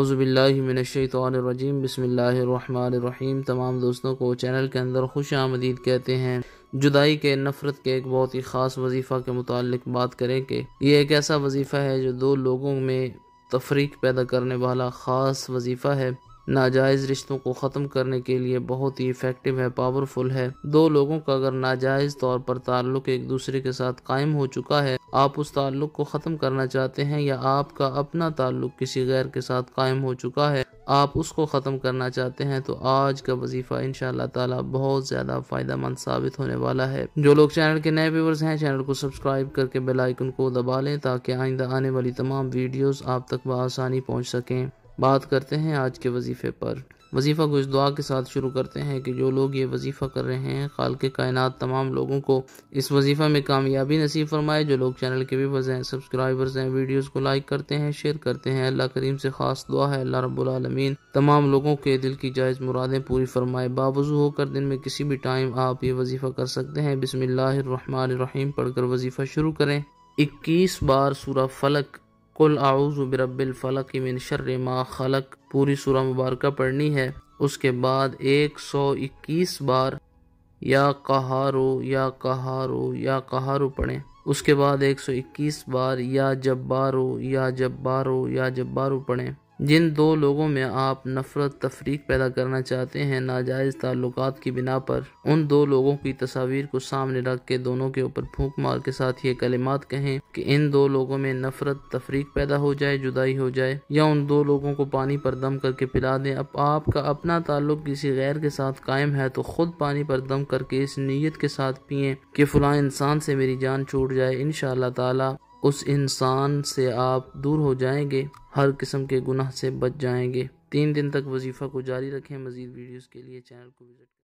اعوذ باللہ من الشیطان الرجیم، بسم اللہ الرحمن الرحیم۔ تمام دوستوں کو چینل کے اندر خوش آمدید کہتے ہیں۔ جدائی کے، نفرت کے ایک بہت ہی خاص وظیفہ کے متعلق بات کریں کہ یہ ایک ایسا وظیفہ ہے جو دو لوگوں میں تفریق پیدا کرنے والا خاص وظیفہ ہے۔ ناجائز رشتوں کو ختم کرنے کے لیے بہت ہی ایفیکٹو ہے، پاورفل ہے۔ دو لوگوں کا اگر ناجائز طور پر تعلق ایک دوسرے کے ساتھ قائم ہو چکا ہے، آپ اس تعلق کو ختم کرنا چاہتے ہیں، یا آپ کا اپنا تعلق کسی غیر کے ساتھ قائم ہو چکا ہے، آپ اس کو ختم کرنا چاہتے ہیں، تو آج کا وظیفہ انشاءاللہ تعالی بہت زیادہ فائدہ مند ثابت ہونے والا ہے۔ جو لوگ چینل کے نئے ویورز ہیں، چینل کو سبسکرائب کر کے بیل آئیکن کو دبا لیں تاکہ آئندہ آنے والی تمام ویڈیوز آپ تک بآسانی پہنچ سکیں۔ بات کرتے ہیں آج کے وظیفے پر۔ وظیفہ کو اس دعا کے ساتھ شروع کرتے ہیں کہ جو لوگ یہ وظیفہ کر رہے ہیں، خالق کائنات تمام لوگوں کو اس وظیفہ میں کامیابی نصیب فرمائے۔ جو لوگ چینل کے ویورز ہیں، سبسکرائبرز ہیں، ویڈیوز کو لائک کرتے ہیں، شیئر کرتے ہیں، اللہ کریم سے خاص دعا ہے اللہ رب العالمین تمام لوگوں کے دل کی جائز مرادیں پوری فرمائے۔ باوضو ہو کر دن میں کسی بھی ٹائم آپ یہ وظیفہ کر سکتے ہیں۔ بسم اللہ الرحمن الرحیم پڑھ کر وظیفہ شروع کریں۔ 21 بار سورہ فلق، قل اعوذ برب الفلق من شر ما خلق، پوری سورہ مبارکہ پڑھنی ہے۔ اس کے بعد 121 بار یا قہارو یا قہارو یا قہارو پڑھیں۔ اس کے بعد 121 بار یا جبارو یا جبارو یا جبارو پڑھیں۔ جن دو لوگوں میں آپ نفرت تفریق پیدا کرنا چاہتے ہیں ناجائز تعلقات کی بنا پر، ان دو لوگوں کی تصاویر کو سامنے رکھ کے دونوں کے اوپر پھونک مار کے ساتھ یہ کلمات کہیں کہ ان دو لوگوں میں نفرت تفریق پیدا ہو جائے، جدائی ہو جائے، یا ان دو لوگوں کو پانی پر دم کر کے پلا دیں۔ اب آپ کا اپنا تعلق کسی غیر کے ساتھ قائم ہے تو خود پانی پر دم کر کے اس نیت کے ساتھ پئیں کہ فلاں انسان سے میری جان چھوٹ جائے، انشاءاللہ تعالی اس انسان سے آپ دور ہو جائیں گے، ہر قسم کے گناہ سے بچ جائیں گے۔ 3 دن تک وظیفہ کو جاری رکھیں۔ مزید ویڈیوز کے لیے چینل کو وزٹ